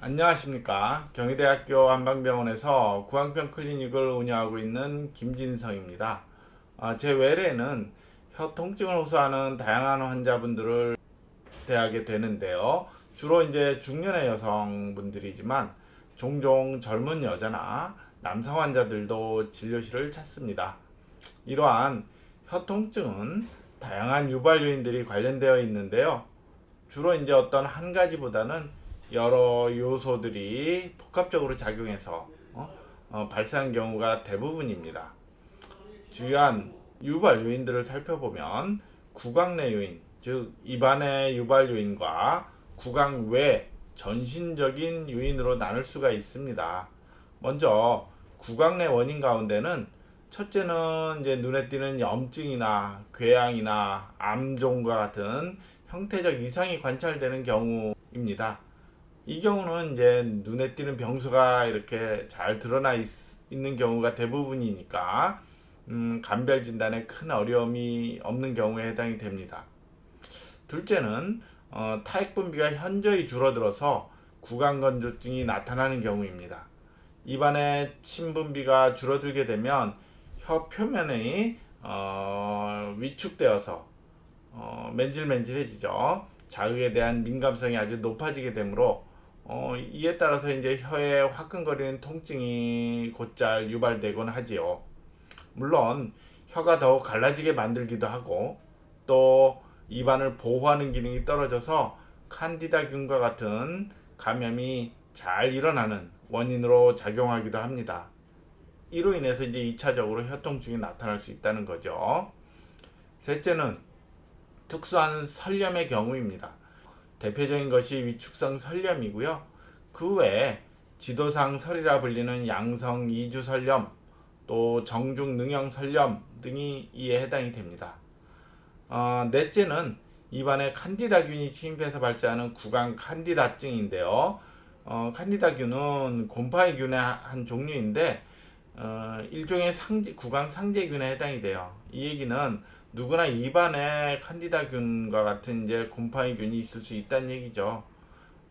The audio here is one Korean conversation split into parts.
안녕하십니까. 경희대학교 한방병원에서 구강병 클리닉을 운영하고 있는 김진성입니다. 제 외래에는 혀 통증을 호소하는 다양한 환자분들을 대하게 되는데요. 주로 이제 중년의 여성분들이지만 종종 젊은 여자나 남성 환자들도 진료실을 찾습니다. 이러한 혀 통증은 다양한 유발 요인들이 관련되어 있는데요. 주로 이제 어떤 한 가지보다는 여러 요소들이 복합적으로 작용해서 발생한 경우가 대부분입니다. 주요한 유발 요인들을 살펴보면 구강 내 요인, 즉 입안의 유발 요인과 구강 외 전신적인 요인으로 나눌 수가 있습니다. 먼저 구강 내 원인 가운데는 첫째는 이제 눈에 띄는 염증이나 궤양이나 암종과 같은 형태적 이상이 관찰되는 경우입니다. 이 경우는 이제 눈에 띄는 병수가 이렇게 잘 드러나 있는 경우가 대부분이니까 감별 진단에 큰 어려움이 없는 경우에 해당이 됩니다. 둘째는 타액 분비가 현저히 줄어들어서 구강 건조증이 나타나는 경우입니다. 입안의 침 분비가 줄어들게 되면 혀 표면이 위축되어서 맨질맨질해지죠. 자극에 대한 민감성이 아주 높아지게 되므로 이에 따라서 이제 혀에 화끈거리는 통증이 곧잘 유발되곤 하지요. 물론 혀가 더욱 갈라지게 만들기도 하고 또 입안을 보호하는 기능이 떨어져서 칸디다균과 같은 감염이 잘 일어나는 원인으로 작용하기도 합니다. 이로 인해서 이제 2차적으로 혀통증이 나타날 수 있다는 거죠. 셋째는 특수한 설염의 경우입니다. 대표적인 것이 위축성 설염이고요. 그 외에 지도상 설이라 불리는 양성 이주 설염, 또 정중 능형 설염 등이 이에 해당이 됩니다. 넷째는 입안에 칸디다균이 침입해서 발생하는 구강 칸디다증인데요. 칸디다균은 곰팡이균의 한 종류인데 일종의 구강 상재균에 해당이 돼요. 이 얘기는 누구나 입안에 칸디다균과 같은 이제 곰팡이균이 있을 수 있다는 얘기죠.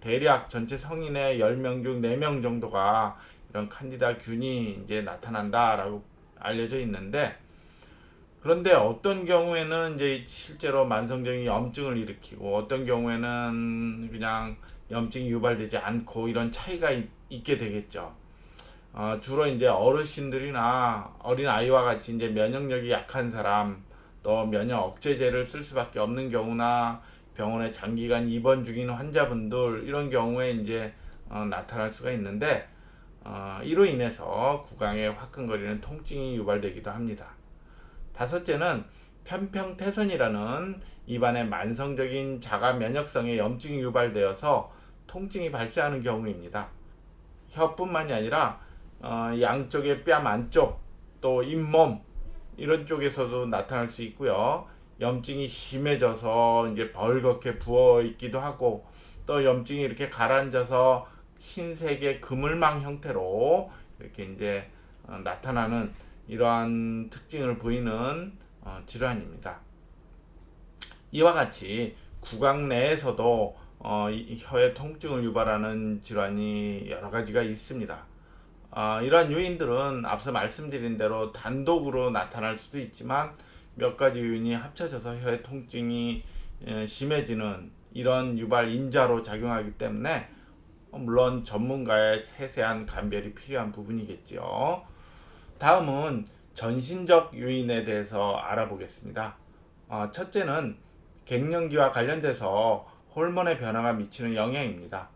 대략 전체 성인의 10명 중 4명 정도가 이런 칸디다균이 이제 나타난다라고 알려져 있는데, 그런데 어떤 경우에는 이제 실제로 만성적인 염증을 일으키고 어떤 경우에는 그냥 염증이 유발되지 않고 이런 차이가 있게 되겠죠. 주로 이제 어르신들이나 어린 아이와 같이 이제 면역력이 약한 사람, 또 면역 억제제를 쓸 수밖에 없는 경우나 병원에 장기간 입원 중인 환자분들 이런 경우에 이제 나타날 수가 있는데 이로 인해서 구강에 화끈거리는 통증이 유발되기도 합니다. 다섯째는 편평태선이라는 입안의 만성적인 자가 면역성의 염증이 유발되어서 통증이 발생하는 경우입니다. 혀뿐만이 아니라 양쪽의 뺨 안쪽 또 잇몸 이런 쪽에서도 나타날 수 있고요. 염증이 심해져서 이제 벌겋게 부어 있기도 하고 또 염증이 이렇게 가라앉아서 흰색의 그물망 형태로 이렇게 이제 나타나는 이러한 특징을 보이는 질환입니다. 이와 같이 구강 내에서도 혀의 통증을 유발하는 질환이 여러 가지가 있습니다. 이러한 요인들은 앞서 말씀드린 대로 단독으로 나타날 수도 있지만 몇 가지 요인이 합쳐져서 혀의 통증이 심해지는 이런 유발 인자로 작용하기 때문에 물론 전문가의 세세한 감별이 필요한 부분이겠지요. 다음은 전신적 요인에 대해서 알아보겠습니다. 첫째는 갱년기와 관련돼서 호르몬의 변화가 미치는 영향입니다.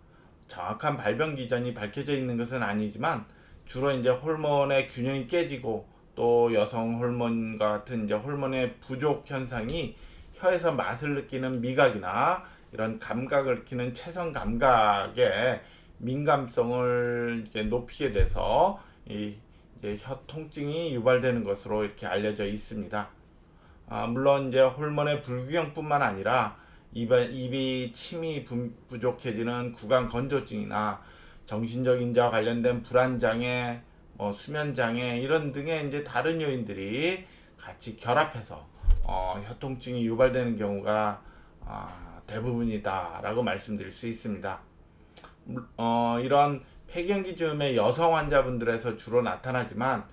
정확한 발병 기전이 밝혀져 있는 것은 아니지만 주로 이제 호르몬의 균형이 깨지고 또 여성 호르몬과 같은 이제 호르몬의 부족 현상이 혀에서 맛을 느끼는 미각이나 이런 감각을 느끼는 채성 감각의 민감성을 이제 높이게 돼서 이제 혀 통증이 유발되는 것으로 이렇게 알려져 있습니다. 물론 이제 호르몬의 불균형뿐만 아니라 입이 침이 부족해지는 구강 건조증이나 정신적 인자와 관련된 불안장애, 수면장애 이런 등의 이제 다른 요인들이 같이 결합해서 혀통증이 유발되는 경우가 대부분이다라고 말씀드릴 수 있습니다. 이런 폐경기 즈음의 여성 환자분들에서 주로 나타나지만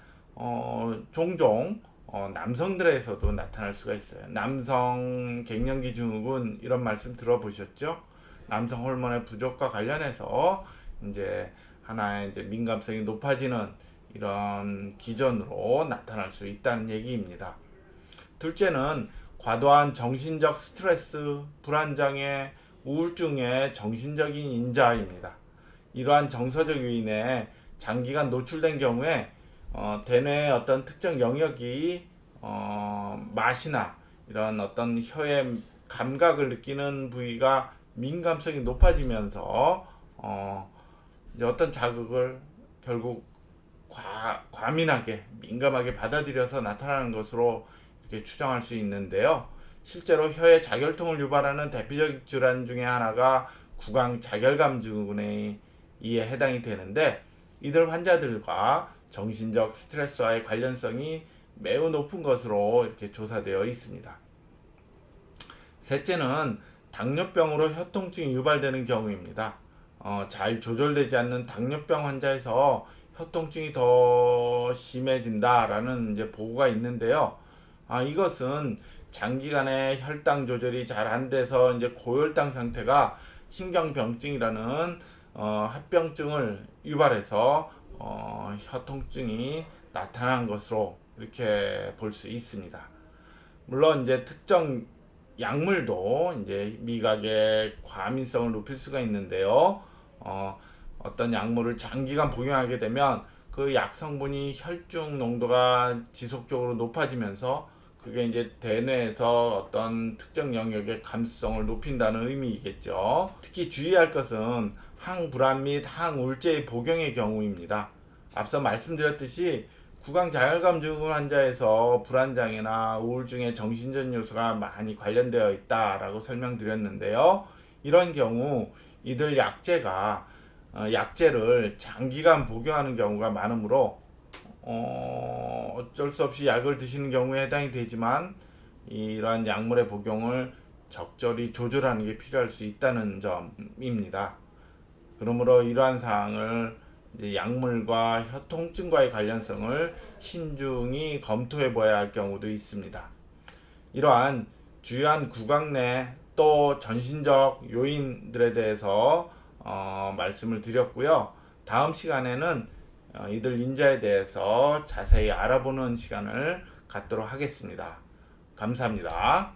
종종 남성들에서도 나타날 수가 있어요. 남성 갱년기 증후군 이런 말씀 들어보셨죠? 남성 호르몬의 부족과 관련해서 이제 하나의 이제 민감성이 높아지는 이런 기전으로 나타날 수 있다는 얘기입니다. 둘째는 과도한 정신적 스트레스, 불안장애, 우울증의 정신적인 인자입니다. 이러한 정서적 요인에 장기간 노출된 경우에 대뇌의 어떤 특정 영역이 맛이나 이런 어떤 혀의 감각을 느끼는 부위가 민감성이 높아지면서 이제 어떤 자극을 결국 과민하게 민감하게 받아들여서 나타나는 것으로 이렇게 추정할 수 있는데요. 실제로 혀의 자결통을 유발하는 대표적인 질환 중에 하나가 구강 자결감 증후군에 해당이 되는데 이들 환자들과 정신적 스트레스와의 관련성이 매우 높은 것으로 이렇게 조사되어 있습니다. 셋째는 당뇨병으로 혀통증이 유발되는 경우입니다. 잘 조절되지 않는 당뇨병 환자에서 혀통증이 더 심해진다라는 이제 보고가 있는데요. 이것은 장기간의 혈당 조절이 잘 안 돼서 이제 고혈당 상태가 신경병증이라는 합병증을 유발해서 혀통증이 나타난 것으로 이렇게 볼 수 있습니다. 물론 이제 특정 약물도 이제 미각의 과민성을 높일 수가 있는데요. 어떤 약물을 장기간 복용하게 되면 그 약 성분이 혈중 농도가 지속적으로 높아지면서 그게 이제 대뇌에서 어떤 특정 영역의 감수성을 높인다는 의미이겠죠. 특히 주의할 것은 항불안 및 항우울제의 복용의 경우입니다. 앞서 말씀드렸듯이 구강 자결감 증후군 환자에서 불안장애나 우울증의 정신적 요소가 많이 관련되어 있다라고 설명드렸는데요. 이런 경우 이들 약제를 장기간 복용하는 경우가 많으므로 어쩔 수 없이 약을 드시는 경우에 해당이 되지만 이러한 약물의 복용을 적절히 조절하는 게 필요할 수 있다는 점입니다. 그러므로 이러한 사항을 이제 약물과 혀통증과의 관련성을 신중히 검토해 봐야 할 경우도 있습니다. 이러한 주요한 구강 내 또 전신적 요인들에 대해서 말씀을 드렸고요. 다음 시간에는 이들 인자에 대해서 자세히 알아보는 시간을 갖도록 하겠습니다. 감사합니다.